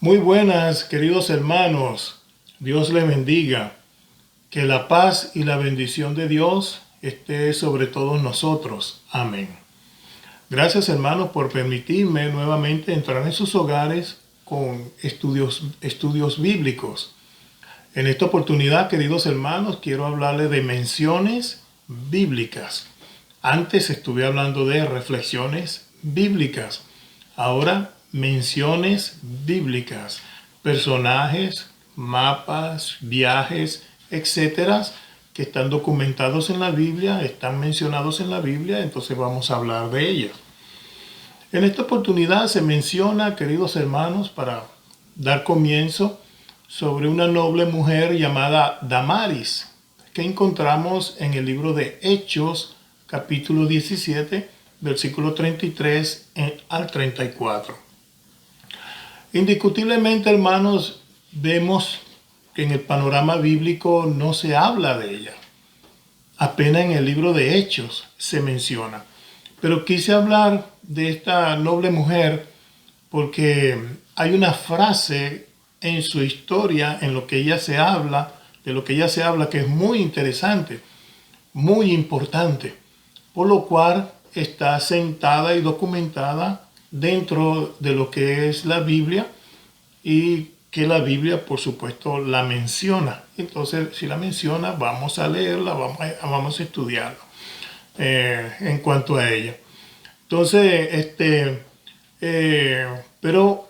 Muy buenas, queridos hermanos. Dios les bendiga. Que la paz y la bendición de Dios esté sobre todos nosotros. Amén. Gracias, hermanos, por permitirme nuevamente entrar en sus hogares con estudios bíblicos. En esta oportunidad, queridos hermanos, quiero hablarles de menciones bíblicas. Antes estuve hablando de reflexiones bíblicas. Ahora, menciones bíblicas. Personajes, mapas, viajes, etcétera, que están documentados en la Biblia, están mencionados en la Biblia, entonces vamos a hablar de ellos. En esta oportunidad se menciona, queridos hermanos, para dar comienzo, sobre una noble mujer llamada Damaris, que encontramos en el libro de Hechos, capítulo 17, versículo 33 al 34. Indiscutiblemente, hermanos, vemos que en el panorama bíblico no se habla de ella. Apenas en el libro de Hechos se menciona. Pero quise hablar de esta noble mujer porque hay una frase en su historia, en lo que ella se habla, de lo que ella se habla, que es muy interesante, muy importante, por lo cual está sentada y documentada dentro de lo que es la Biblia y que la Biblia, por supuesto, la menciona. Entonces, si la menciona, vamos a leerla, vamos a estudiarla en cuanto a ella. Entonces, pero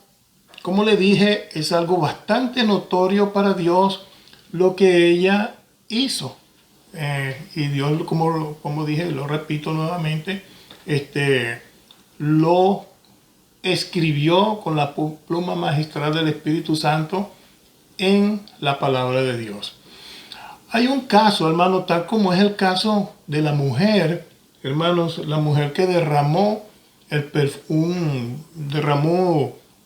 como le dije, es algo bastante notorio para Dios lo que ella hizo. Y Dios, como dije, lo repito nuevamente, lo escribió con la pluma magistral del Espíritu Santo en la palabra de Dios. Hay un caso, hermano, tal como es el caso de la mujer, hermanos, la mujer que derramó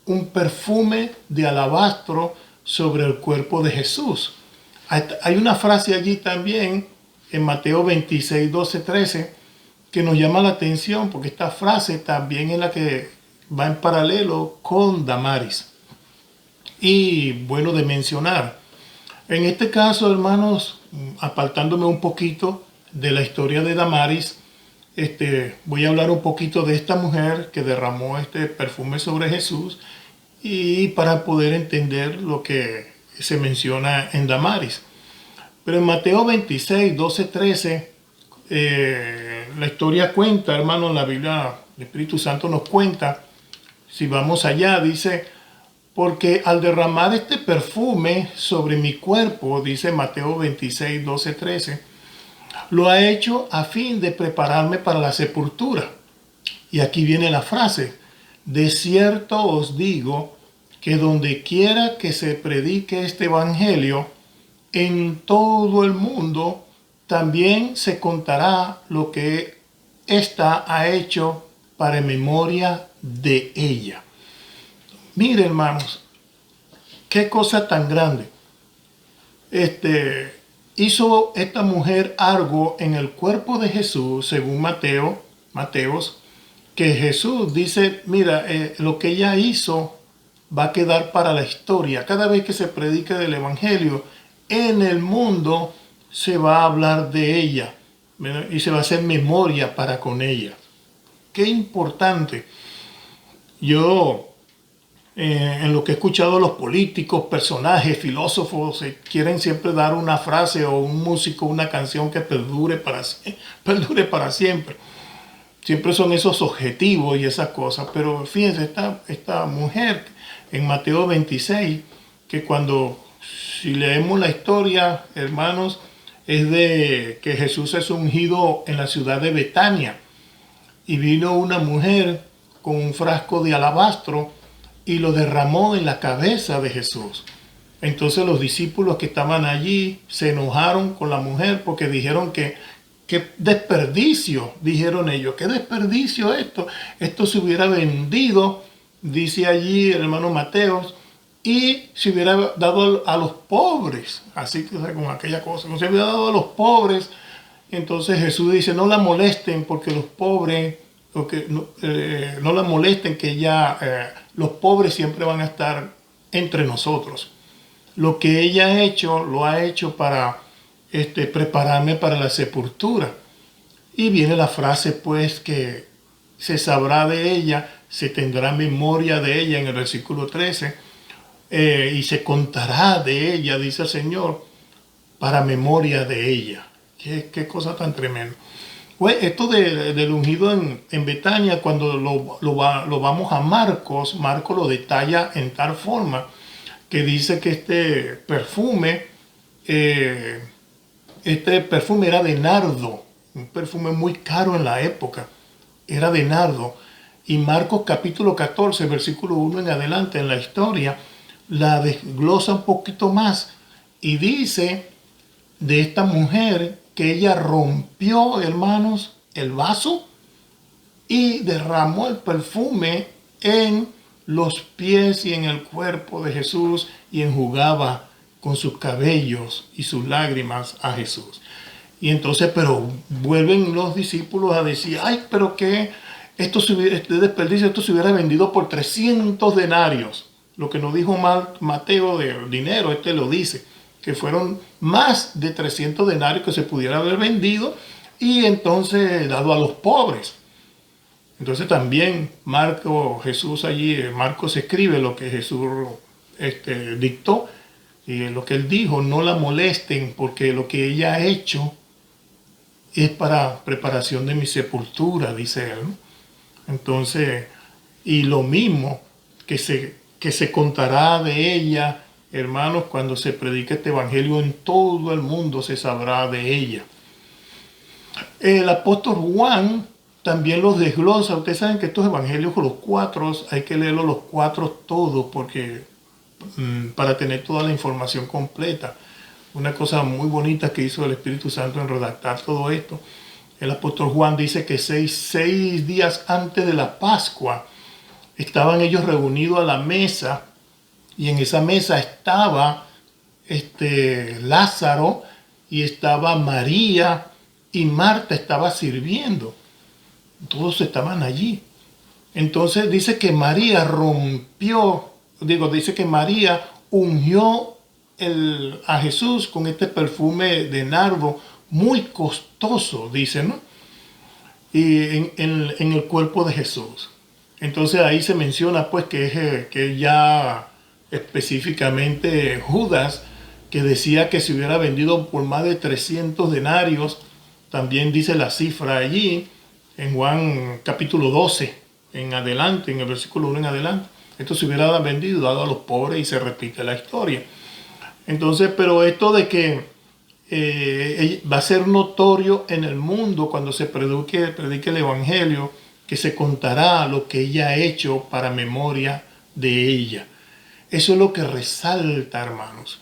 un perfume de alabastro sobre el cuerpo de Jesús. Hay una frase allí también en Mateo 26, 12, 13 que nos llama la atención porque esta frase también es la que va en paralelo con Damaris. Y bueno de mencionar. En este caso, hermanos, apartándome un poquito de la historia de Damaris, voy a hablar un poquito de esta mujer que derramó este perfume sobre Jesús y para poder entender lo que se menciona en Damaris. Pero en Mateo 26, 12, 13, la historia cuenta, hermano, en la Biblia, el Espíritu Santo nos cuenta, si vamos allá, dice, porque al derramar este perfume sobre mi cuerpo, dice Mateo 26, 12, 13, lo ha hecho a fin de prepararme para la sepultura. Y aquí viene la frase, de cierto os digo que donde quiera que se predique este evangelio, en todo el mundo también se contará lo que ésta ha hecho para memoria de ella. Mire, hermanos, qué cosa tan grande. Hizo esta mujer algo en el cuerpo de Jesús, según Mateos, que Jesús dice, mira, lo que ella hizo va a quedar para la historia. Cada vez que se predique del evangelio en el mundo, se va a hablar de ella, ¿verdad? Y se va a hacer memoria para con ella. Qué importante. Yo, en lo que he escuchado, los políticos, personajes, filósofos, quieren siempre dar una frase o un músico, una canción que perdure para siempre. Siempre son esos objetivos y esas cosas. Pero fíjense, esta mujer en Mateo 26, que si leemos la historia, hermanos, es de que Jesús es ungido en la ciudad de Betania. Y vino una mujer con un frasco de alabastro y lo derramó en la cabeza de Jesús. Entonces los discípulos que estaban allí se enojaron con la mujer porque dijeron que qué desperdicio, dijeron ellos, qué desperdicio esto se hubiera vendido, dice allí el hermano Mateo, y se hubiera dado a los pobres, así que con aquella cosa, no se hubiera dado a los pobres. Entonces Jesús dice, no la molesten porque los pobres, no la molesten que los pobres siempre van a estar entre nosotros. Lo que ella ha hecho, lo ha hecho para prepararme para la sepultura. Y viene la frase, pues, que se sabrá de ella, se tendrá memoria de ella en el versículo 13, y se contará de ella, dice el Señor, para memoria de ella. Qué cosa tan tremenda. Pues esto del ungido en Betania, cuando lo vamos a Marcos, Marcos lo detalla en tal forma que dice que este perfume era de nardo, un perfume muy caro en la época, era de nardo. Y Marcos capítulo 14, versículo 1 en adelante en la historia, la desglosa un poquito más y dice de esta mujer que ella rompió, hermanos, el vaso y derramó el perfume en los pies y en el cuerpo de Jesús y enjugaba con sus cabellos y sus lágrimas a Jesús. Y entonces, pero vuelven los discípulos a decir, ay, pero que este desperdicio, esto se hubiera vendido por 300 denarios. Lo que nos dijo Mateo de dinero, lo dice, que fueron más de 300 denarios que se pudiera haber vendido y entonces dado a los pobres. Entonces también Marcos escribe lo que Jesús dictó y lo que él dijo, no la molesten porque lo que ella ha hecho es para preparación de mi sepultura, dice él, ¿no? Entonces, y lo mismo que se contará de ella, hermanos, cuando se predique este evangelio en todo el mundo se sabrá de ella. El apóstol Juan también los desglosa. Ustedes saben que estos evangelios, los cuatro, hay que leerlos los cuatro todos porque para tener toda la información completa. Una cosa muy bonita que hizo el Espíritu Santo en redactar todo esto. El apóstol Juan dice que seis días antes de la Pascua estaban ellos reunidos a la mesa y en esa mesa estaba Lázaro y estaba María y Marta estaba sirviendo. Todos estaban allí. Entonces dice que María dice que María ungió a Jesús con este perfume de nardo muy costoso, dice, ¿no? Y en el cuerpo de Jesús. Entonces ahí se menciona pues que ya específicamente Judas, que decía que se hubiera vendido por más de 300 denarios, también dice la cifra allí, en Juan capítulo 12, en adelante, en el versículo 1 en adelante. Esto se hubiera vendido, dado a los pobres y se repite la historia. Entonces, pero esto de que va a ser notorio en el mundo cuando se predique el evangelio, que se contará lo que ella ha hecho para memoria de ella. Eso es lo que resalta, hermanos.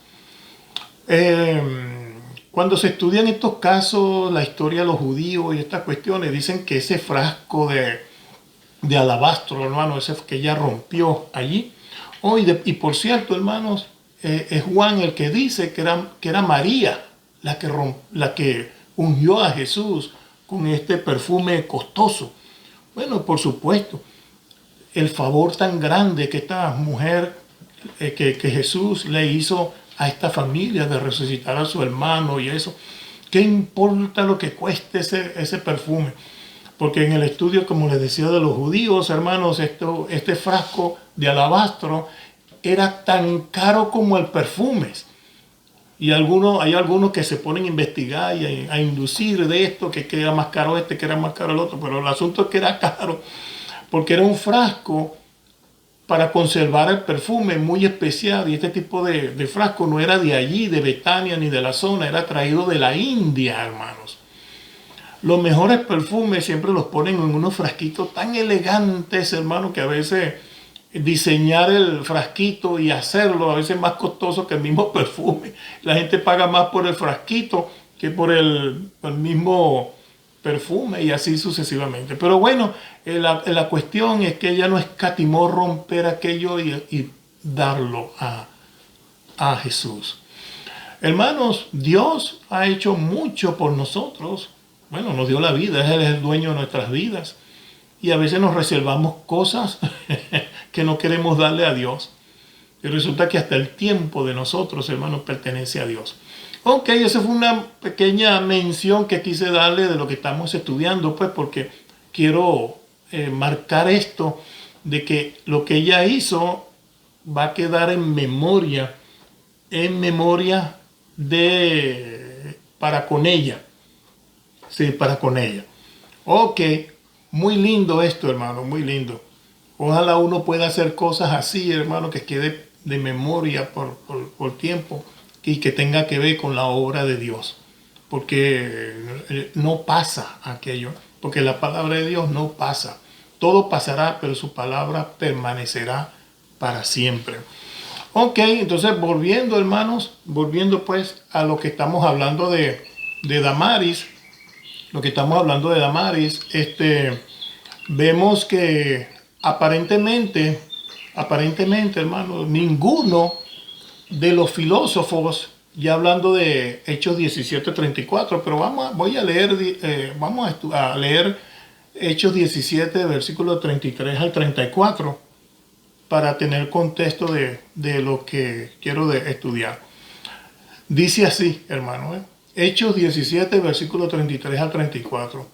Cuando se estudian estos casos, la historia de los judíos y estas cuestiones, dicen que ese frasco de alabastro, hermano, ese que ella rompió allí. Y por cierto, hermanos, es Juan el que dice que era María la que ungió a Jesús con este perfume costoso. Bueno, por supuesto, el favor tan grande que esta mujer, que Jesús le hizo a esta familia de resucitar a su hermano y eso. ¿Qué importa lo que cueste ese perfume? Porque en el estudio, como les decía, de los judíos, hermanos, este frasco de alabastro era tan caro como el perfume. Y hay algunos que se ponen a investigar y a inducir de esto, que era más caro que era más caro el otro. Pero el asunto es que era caro, porque era un frasco para conservar el perfume muy especial. Y este tipo de frasco no era de allí, de Betania, ni de la zona, era traído de la India, hermanos. Los mejores perfumes siempre los ponen en unos frasquitos tan elegantes, hermanos, que a veces diseñar el frasquito y hacerlo a veces es más costoso que el mismo perfume. La gente paga más por el frasquito que por el mismo perfume y así sucesivamente. Pero bueno, la cuestión es que ella no escatimó romper aquello y darlo a Jesús. Hermanos, Dios ha hecho mucho por nosotros. Bueno, nos dio la vida, Él es el dueño de nuestras vidas. Y a veces nos reservamos cosas que no queremos darle a Dios. Y resulta que hasta el tiempo de nosotros, hermanos, pertenece a Dios. Ok, esa fue una pequeña mención que quise darle de lo que estamos estudiando, pues porque quiero marcar esto, de que lo que ella hizo va a quedar en memoria para con ella. Sí, para con ella. Ok, muy lindo esto, hermano, muy lindo. Ojalá uno pueda hacer cosas así, hermano, que quede de memoria por tiempo y que tenga que ver con la obra de Dios. Porque no pasa aquello, porque la palabra de Dios no pasa. Todo pasará, pero su palabra permanecerá para siempre. Ok, entonces volviendo, hermanos, volviendo pues a lo que estamos hablando de Damaris, lo que estamos hablando de Damaris, vemos que aparentemente, hermano, ninguno de los filósofos, ya hablando de Hechos 17:34, pero vamos a leer Hechos 17, versículos 33 al 34, para tener contexto de lo que quiero estudiar. Dice así, hermano, Hechos 17, versículos 33 al 34.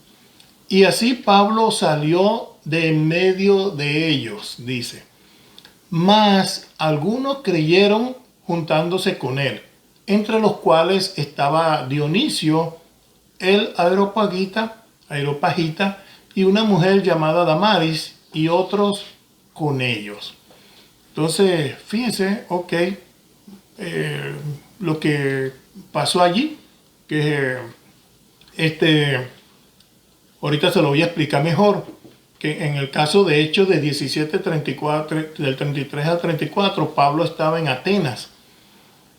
Y así Pablo salió de en medio de ellos, dice. Mas algunos creyeron juntándose con él, entre los cuales estaba Dionisio, el Areopagita, y una mujer llamada Damaris, y otros con ellos. Entonces, fíjense, ok, lo que pasó allí, que ahorita se lo voy a explicar mejor, que en el caso de Hechos de 17:34, del 33 al 34, Pablo estaba en Atenas.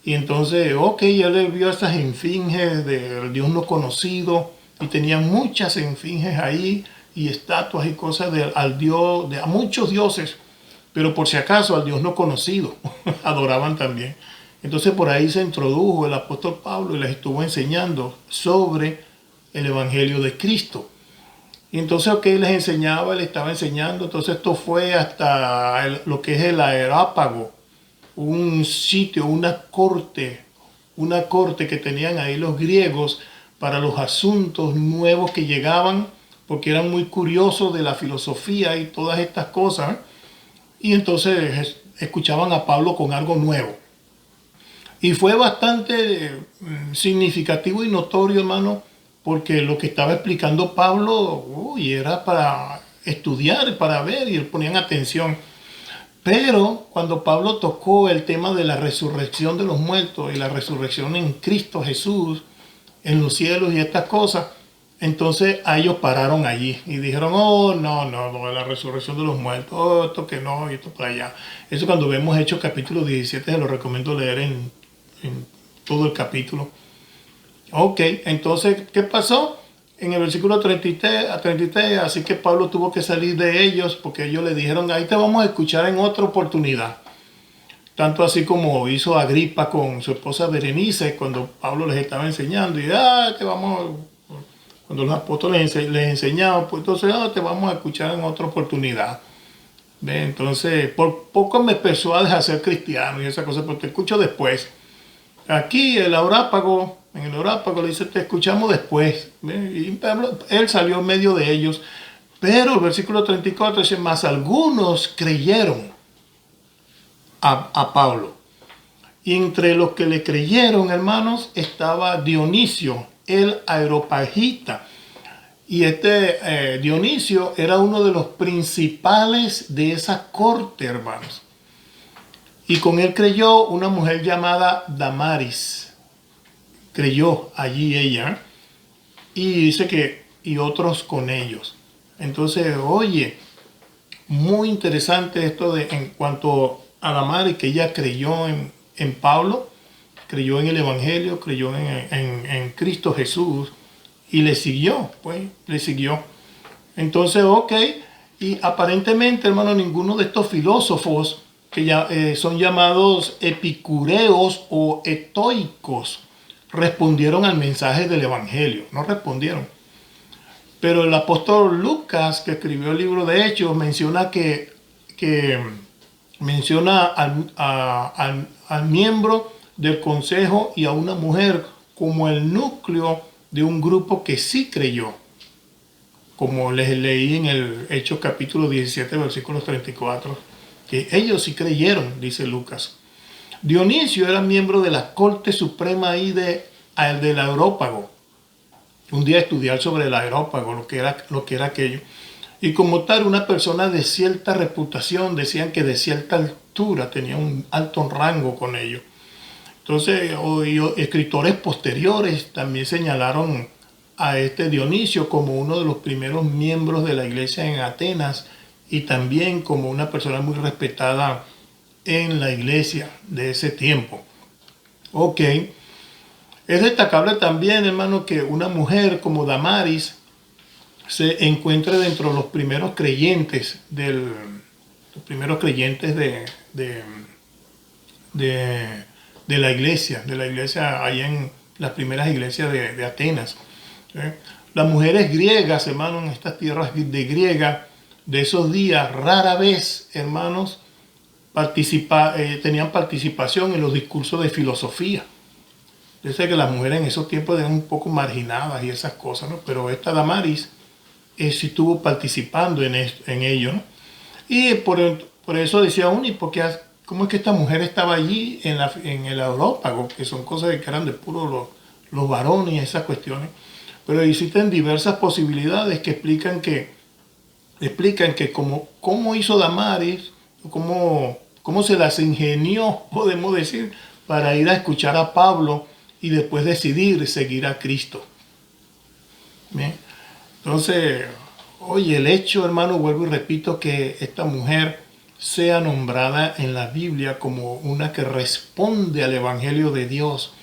Y entonces, ok, él vio esas esfinges del Dios no conocido, y tenían muchas esfinges ahí, y estatuas y cosas a muchos dioses, pero por si acaso al Dios no conocido, adoraban también. Entonces por ahí se introdujo el apóstol Pablo y les estuvo enseñando sobre el Evangelio de Cristo. Y entonces, ok, les estaba enseñando. Entonces esto fue hasta lo que es el Areópago, un sitio, una corte que tenían ahí los griegos para los asuntos nuevos que llegaban, porque eran muy curiosos de la filosofía y todas estas cosas. Y entonces escuchaban a Pablo con algo nuevo. Y fue bastante significativo y notorio, hermano, porque lo que estaba explicando Pablo, era para estudiar, para ver, y ponían atención. Pero cuando Pablo tocó el tema de la resurrección de los muertos y la resurrección en Cristo Jesús, en los cielos y estas cosas, entonces a ellos pararon allí y dijeron, oh, no, la resurrección de los muertos, oh, esto que no, y esto para allá. Eso cuando vemos Hechos capítulo 17, se lo recomiendo leer en todo el capítulo. Ok, entonces, ¿qué pasó? En el versículo 33, así que Pablo tuvo que salir de ellos porque ellos le dijeron, ahí te vamos a escuchar en otra oportunidad. Tanto así como hizo Agripa con su esposa Berenice cuando Pablo les estaba enseñando. Y cuando los apóstoles les enseñaban, pues entonces te vamos a escuchar en otra oportunidad. ¿Ve? Entonces, por poco me persuades a ser cristiano y esa cosa, pero te escucho después. Aquí en el Areópago le dice, te escuchamos después. ¿Ve? Y él salió en medio de ellos. Pero el versículo 34 dice, más algunos creyeron a Pablo. Y entre los que le creyeron, hermanos, estaba Dionisio, el Areopagita. Y Dionisio era uno de los principales de esa corte, hermanos. Y con él creyó una mujer llamada Damaris. Creyó allí ella. Y dice que, y otros con ellos. Entonces, oye, muy interesante esto en cuanto a Damaris, que ella creyó en Pablo, creyó en el Evangelio, creyó en Cristo Jesús y le siguió. Entonces, ok, y aparentemente, hermano, ninguno de estos filósofos que ya son llamados epicureos o estoicos respondieron al mensaje del Evangelio, no respondieron. Pero el apóstol Lucas, que escribió el libro de Hechos, menciona que Menciona al miembro del consejo y a una mujer como el núcleo de un grupo que sí creyó, como les leí en el Hechos capítulo 17, versículos 34, que ellos sí creyeron, dice Lucas. Dionisio era miembro de la corte suprema ahí del Areópago. Un día estudiar sobre el Areópago, lo que era aquello. Y como tal, una persona de cierta reputación, decían que de cierta altura, tenía un alto rango con ellos. Entonces, escritores posteriores también señalaron a este Dionisio como uno de los primeros miembros de la iglesia en Atenas y también como una persona muy respetada en la iglesia de ese tiempo. Ok. Es destacable también, hermano, que una mujer como Damaris se encuentra dentro de los primeros creyentes de la iglesia ahí en las primeras iglesias de Atenas. ¿Sí? Las mujeres griegas, hermanos, en estas tierras de griega de esos días, rara vez, hermanos, tenían participación en los discursos de filosofía. Yo sé que las mujeres en esos tiempos eran un poco marginadas y esas cosas, ¿no? Pero esta Damaris sí estuvo participando en ello, ¿no? Y por eso decía uno, ¿y cómo es que esta mujer estaba allí en el Areópago? Que son cosas que eran de puro los varones y esas cuestiones. Pero existen diversas posibilidades que explican que cómo hizo Damaris, cómo se las ingenió, podemos decir, para ir a escuchar a Pablo y después decidir seguir a Cristo. Bien. Entonces, oye, el hecho, hermano, vuelvo y repito, que esta mujer sea nombrada en la Biblia como una que responde al Evangelio de Dios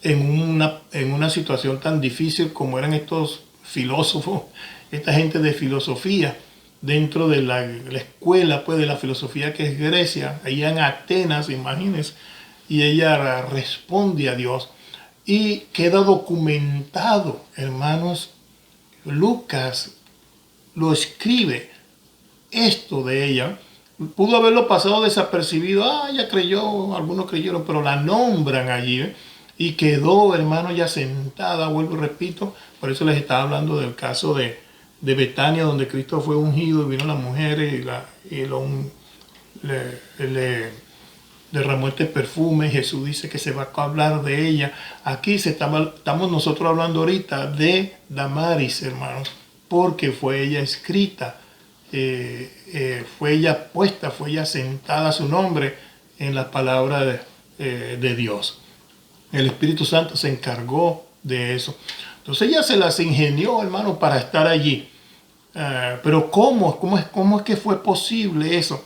en una situación tan difícil como eran estos filósofos, esta gente de filosofía, dentro de la escuela pues, de la filosofía que es Grecia, allá en Atenas, imagínense, y ella responde a Dios. Y queda documentado, hermanos, Lucas lo escribe esto de ella. Pudo haberlo pasado desapercibido, ella creyó, algunos creyeron, pero la nombran allí, y quedó, hermano, ya sentada, vuelvo y repito, por eso les estaba hablando del caso de Betania, donde Cristo fue ungido y vino la mujer y le derramó este perfume. Jesús dice que se va a hablar de ella. Aquí estamos nosotros hablando ahorita de Damaris, hermanos, porque fue ella escrita, fue ella puesta, fue ella sentada su nombre en la palabra de Dios. El Espíritu Santo se encargó de eso. Entonces ella se las ingenió, hermano, para estar allí. Pero ¿cómo es que fue posible eso?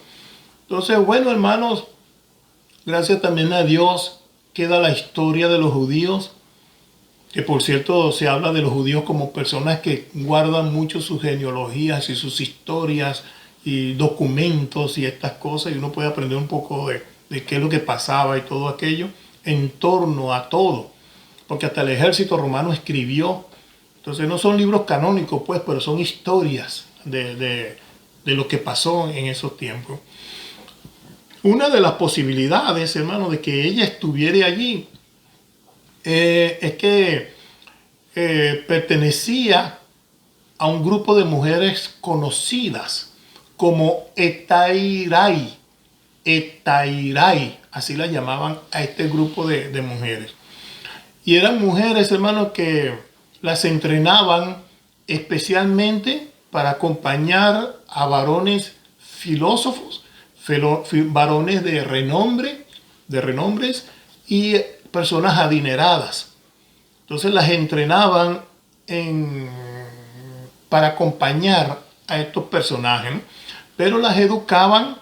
Entonces, bueno, hermanos, gracias también a Dios queda la historia de los judíos, que por cierto se habla de los judíos como personas que guardan mucho sus genealogías y sus historias y documentos y estas cosas, y uno puede aprender un poco de qué es lo que pasaba y todo aquello en torno a todo, porque hasta el ejército romano escribió. Entonces no son libros canónicos, pues, pero son historias de lo que pasó en esos tiempos. Una de las posibilidades, hermano, de que ella estuviera allí es que pertenecía a un grupo de mujeres conocidas como Etairai, así la llamaban a este grupo de mujeres. Y eran mujeres, hermano, que las entrenaban especialmente para acompañar a varones filósofos, varones de renombres y personas adineradas. Entonces las entrenaban para acompañar a estos personajes, ¿no? Pero las educaban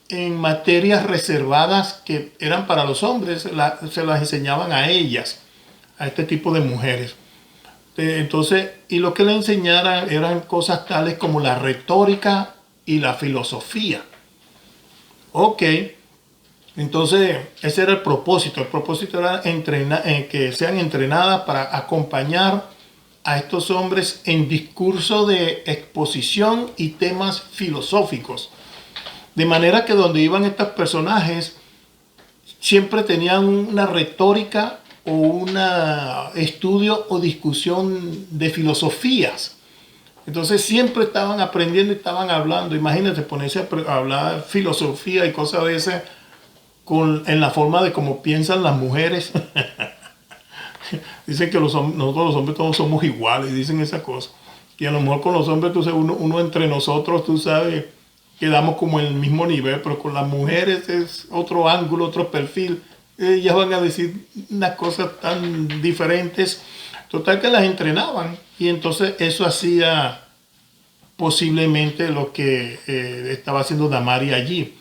en materias reservadas que eran para los hombres, se las enseñaban a ellas, a este tipo de mujeres. Entonces, y lo que le enseñaran eran cosas tales como la retórica y la filosofía. Ok, entonces ese era el propósito. El propósito era que sean entrenadas para acompañar a estos hombres en discurso de exposición y temas filosóficos. De manera que donde iban estos personajes, siempre tenían una retórica o un estudio o discusión de filosofías. Entonces siempre estaban aprendiendo y estaban hablando. Imagínate ponerse a hablar filosofía y cosas de esas en la forma de cómo piensan las mujeres. Dicen que nosotros los hombres todos somos iguales, dicen esa cosa. Y a lo mejor con los hombres, tú sabes, uno entre nosotros, tú sabes, quedamos como en el mismo nivel, pero con las mujeres es otro ángulo, otro perfil. Ellas van a decir unas cosas tan diferentes. Total que las entrenaban y entonces eso hacía posiblemente lo que estaba haciendo Damari allí.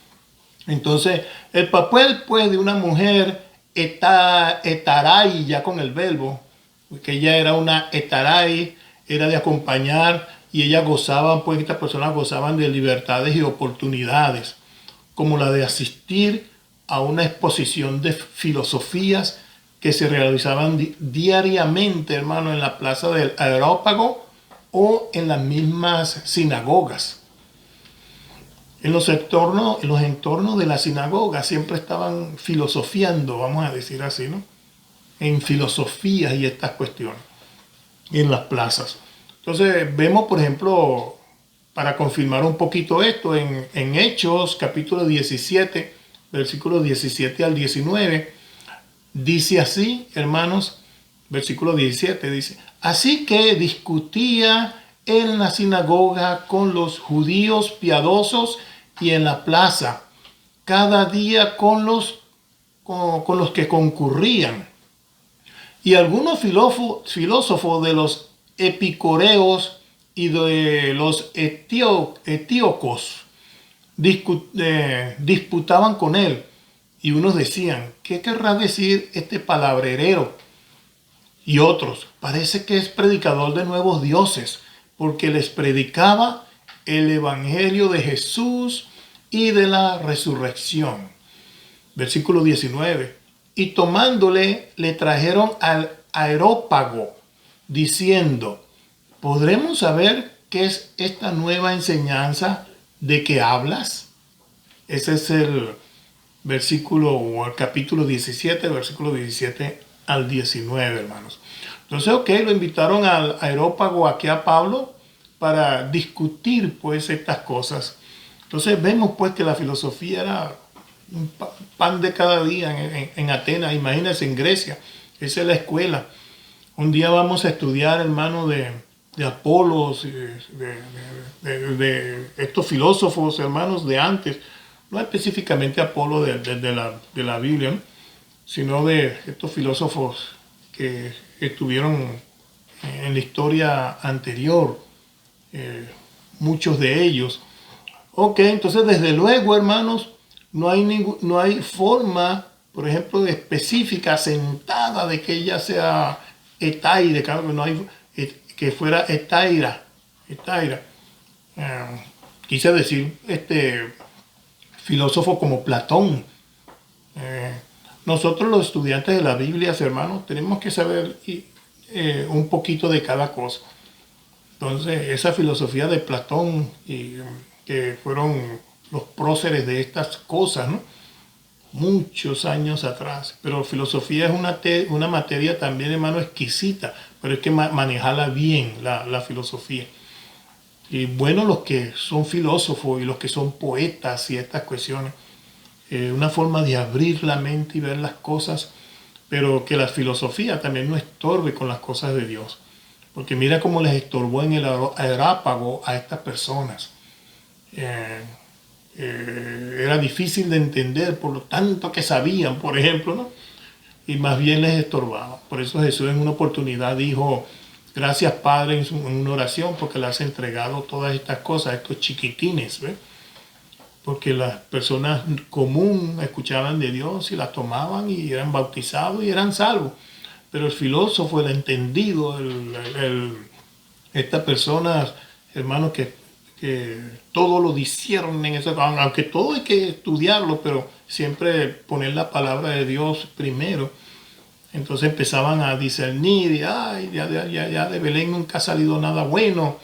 Entonces el papel pues de una mujer etaray, ya con el verbo, que ella era una etaray, era de acompañar y ellas gozaban, pues estas personas gozaban de libertades y oportunidades, como la de asistir a una exposición de filosofías que se realizaban diariamente, hermano, en la plaza del Areópago o en las mismas sinagogas. En los entornos de la sinagoga siempre estaban filosofiando, vamos a decir así, ¿no? En filosofías y estas cuestiones, en las plazas. Entonces vemos, por ejemplo, para confirmar un poquito esto, en Hechos, capítulo 17, versículos 17 al 19, dice así, hermanos, versículo 17, dice, así que discutía en la sinagoga con los judíos piadosos y en la plaza, cada día con los que concurrían. Y algunos filósofos de los epicureos y de los etíocos disputaban con él. Y unos decían, ¿qué querrá decir este palabrero? Y otros, parece que es predicador de nuevos dioses, porque les predicaba el evangelio de Jesús y de la resurrección. Versículo 19. Y tomándole, le trajeron al Areópago, diciendo, ¿podremos saber qué es esta nueva enseñanza de que hablas? Ese es el versículo o el capítulo 17, versículo 17 al 19, hermanos. Entonces, lo invitaron al Areópago aquí a Pablo para discutir pues estas cosas. Entonces vemos pues que la filosofía era un pan de cada día en Atenas, imagínense, en Grecia, esa es la escuela. Un día vamos a estudiar, hermano, de Apolos, de estos filósofos, hermanos, de antes, no específicamente Apolo de la Biblia, ¿no? Sino de estos filósofos que estuvieron en la historia anterior, muchos de ellos. Entonces desde luego, hermanos, no hay forma, por ejemplo, específica, sentada de que ella sea etaire, claro que no hay que fuera etaira. Quise decir filósofo como Platón. Nosotros los estudiantes de la Biblia, hermanos, tenemos que saber un poquito de cada cosa. Entonces, esa filosofía de Platón, que fueron los próceres de estas cosas, ¿no? Muchos años atrás. Pero filosofía es una materia también, hermano, exquisita, pero hay que manejarla bien, la filosofía. Y bueno, los que son filósofos y los que son poetas y estas cuestiones, una forma de abrir la mente y ver las cosas, pero que la filosofía también no estorbe con las cosas de Dios. Porque mira cómo les estorbó en el Areópago a estas personas. Era difícil de entender por lo tanto que sabían, por ejemplo, ¿no? Y más bien les estorbaba. Por eso Jesús en una oportunidad dijo, gracias Padre, en una oración, porque le has entregado todas estas cosas a estos chiquitines, ¿ves? Porque las personas comunes escuchaban de Dios y las tomaban y eran bautizados y eran salvos. Pero el filósofo, el entendido, estas personas, hermanos, que todo lo disciernen, aunque todo hay que estudiarlo, pero siempre poner la palabra de Dios primero. Entonces empezaban a discernir, y ya de Belén nunca ha salido nada bueno.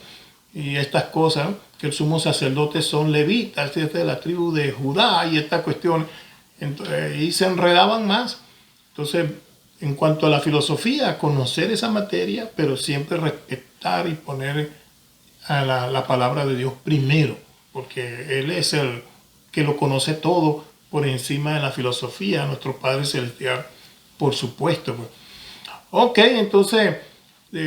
y estas cosas, ¿no? Que el sumo sacerdote son levitas, es de la tribu de Judá y estas cuestiones. Entonces, y se enredaban más. Entonces, en cuanto a la filosofía, conocer esa materia, pero siempre respetar y poner a la palabra de Dios primero, porque Él es el que lo conoce todo por encima de la filosofía, nuestro Padre Celestial, por supuesto. Pues. Ok, entonces,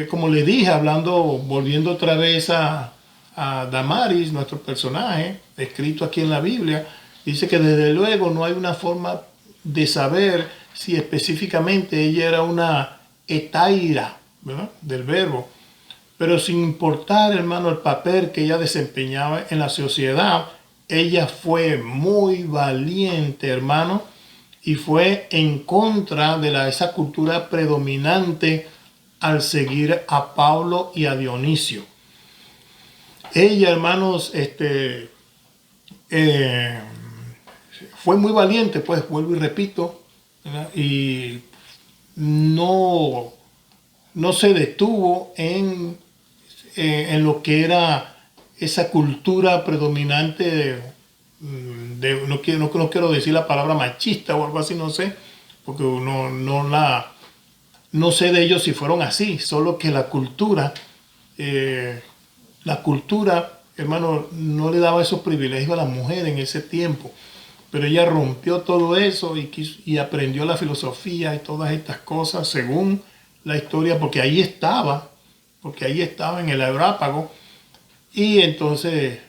como le dije, volviendo otra vez a Damaris, nuestro personaje, escrito aquí en la Biblia, dice que desde luego no hay una forma de saber si específicamente ella era una etaira, ¿verdad? Del verbo, pero sin importar, hermano, el papel que ella desempeñaba en la sociedad, ella fue muy valiente, hermano, y fue en contra de esa cultura predominante al seguir a Pablo y a Dionisio. Ella, hermanos, fue muy valiente, pues vuelvo y repito, ¿verdad? Y no se detuvo en lo que era esa cultura predominante no quiero decir la palabra machista o algo así, no sé, porque no sé de ellos si fueron así, solo que la cultura, hermano, no le daba esos privilegios a la mujer en ese tiempo, pero ella rompió todo eso y aprendió la filosofía y todas estas cosas según la historia, porque ahí estaba en el Areópago, y entonces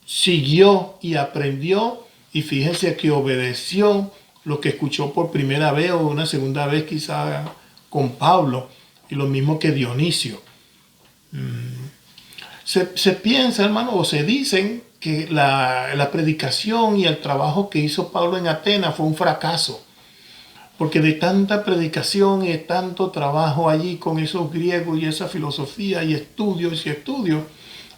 siguió y aprendió, y fíjense que obedeció lo que escuchó por primera vez o una segunda vez quizá con Pablo, y lo mismo que Dionisio. Se piensa, hermano, o se dicen que la predicación y el trabajo que hizo Pablo en Atenas fue un fracaso, porque de tanta predicación y de tanto trabajo allí con esos griegos y esa filosofía y estudios,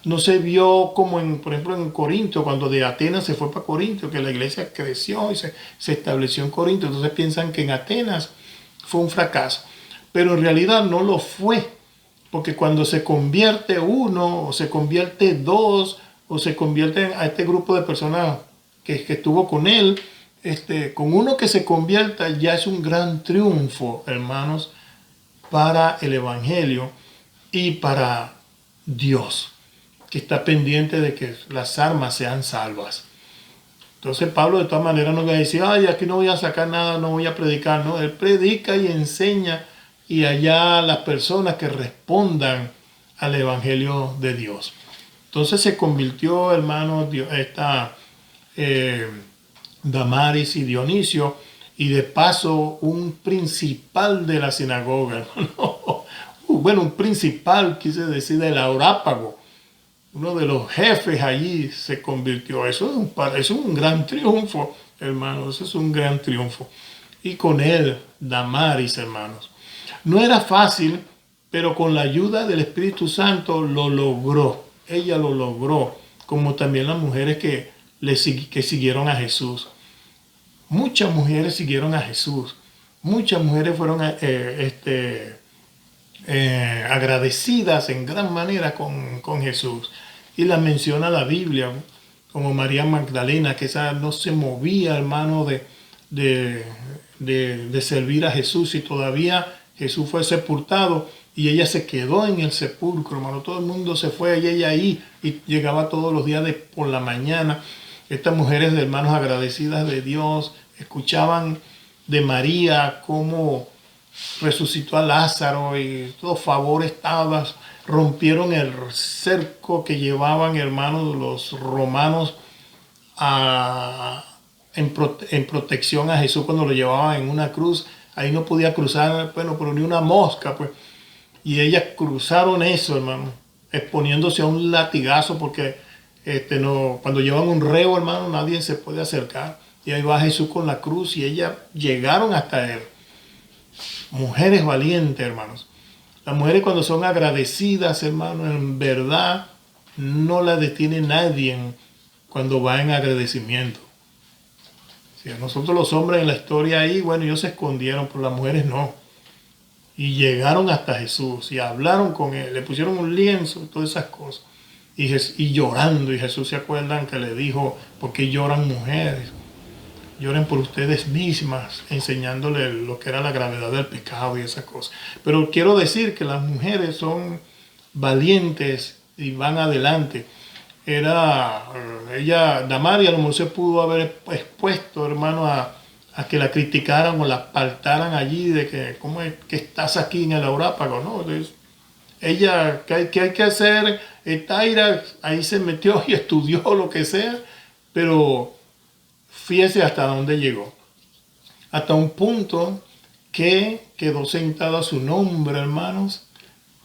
no se vio como, por ejemplo, en Corinto, cuando de Atenas se fue para Corinto, que la iglesia creció y se estableció en Corinto. Entonces piensan que en Atenas fue un fracaso, pero en realidad no lo fue, porque cuando se convierte uno, o se convierte dos, o se convierte a este grupo de personas que estuvo con él, con uno que se convierta ya es un gran triunfo, hermanos, para el Evangelio y para Dios, que está pendiente de que las almas sean salvas. Entonces Pablo de todas maneras no va a decir, ay, aquí no voy a sacar nada, no voy a predicar, no, él predica y enseña, y allá las personas que respondan al Evangelio de Dios. Entonces se convirtió, hermano, Damaris y Dionisio, y de paso un principal de la sinagoga, bueno, un principal, quise decir, del Areópago, uno de los jefes allí se convirtió. Eso es un gran triunfo, hermanos, eso es un gran triunfo. Y con él, Damaris, hermanos. No era fácil, pero con la ayuda del Espíritu Santo lo logró. Ella lo logró, como también las mujeres que siguieron a Jesús. Muchas mujeres siguieron a Jesús. Muchas mujeres fueron agradecidas en gran manera con Jesús. Y la menciona la Biblia, como María Magdalena, que esa no se movía, hermano, de servir a Jesús, y todavía Jesús fue sepultado y ella se quedó en el sepulcro, hermano. Todo el mundo se fue y ella ahí, y llegaba todos los días por la mañana. Estas mujeres, hermanos, agradecidas de Dios, escuchaban de María cómo resucitó a Lázaro y todo favor estaba. Rompieron el cerco que llevaban, hermanos, los romanos en protección a Jesús cuando lo llevaban en una cruz. Ahí no podía cruzar, bueno, pero ni una mosca, pues. Y ellas cruzaron eso, hermano, exponiéndose a un latigazo, porque cuando llevan un reo, hermano, nadie se puede acercar. Y ahí va Jesús con la cruz y ellas llegaron hasta él. Mujeres valientes, hermanos. Las mujeres, cuando son agradecidas, hermano, en verdad no las detiene nadie cuando va en agradecimiento. Si a nosotros los hombres en la historia ahí, bueno, ellos se escondieron, pero las mujeres no. Y llegaron hasta Jesús y hablaron con él, le pusieron un lienzo y todas esas cosas. y llorando. Y Jesús, se acuerdan que le dijo, ¿por qué lloran mujeres? Lloren por ustedes mismas, enseñándole lo que era la gravedad del pecado y esas cosas. Pero quiero decir que las mujeres son valientes y van adelante. Damaris a lo mejor se pudo haber expuesto, hermano, a que la criticaran o la apartaran allí de que, ¿cómo es que estás aquí en el Aurápago? ¿No? Entonces, ella, ¿qué hay que hacer? Taira ahí se metió y estudió lo que sea, pero fíjese hasta dónde llegó. Hasta un punto que quedó sentado a su nombre, hermanos,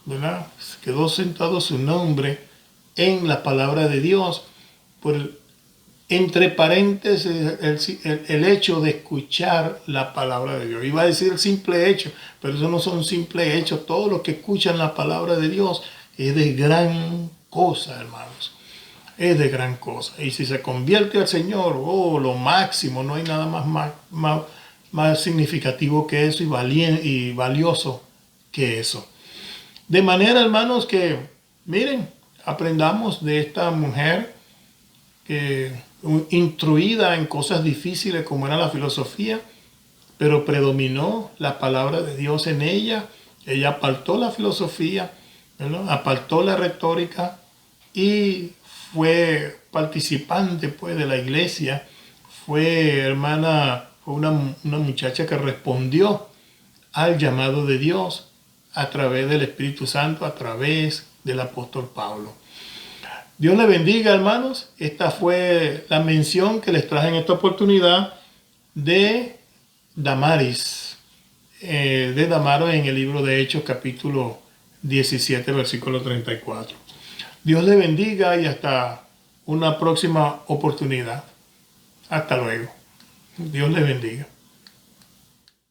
¿verdad? Quedó sentado su nombre en la palabra de Dios, entre paréntesis, el hecho de escuchar la palabra de Dios. Iba a decir el simple hecho, pero eso no son simples hechos. Todos los que escuchan la palabra de Dios es de gran cosa, hermanos. Es de gran cosa. Y si se convierte al Señor, lo máximo, no hay nada más significativo que eso y valioso que eso. De manera, hermanos, que, miren, aprendamos de esta mujer que instruida en cosas difíciles como era la filosofía, pero predominó la palabra de Dios en ella. Ella apartó la filosofía, ¿verdad? Apartó la retórica y fue participante, pues, de la iglesia. Fue una muchacha que respondió al llamado de Dios a través del Espíritu Santo, a través del apóstol Pablo. Dios le bendiga, hermanos. Esta fue la mención que les traje en esta oportunidad de Damaris, de Damaris en el libro de Hechos, capítulo 17, versículo 34. Dios le bendiga y hasta una próxima oportunidad. Hasta luego. Dios le bendiga.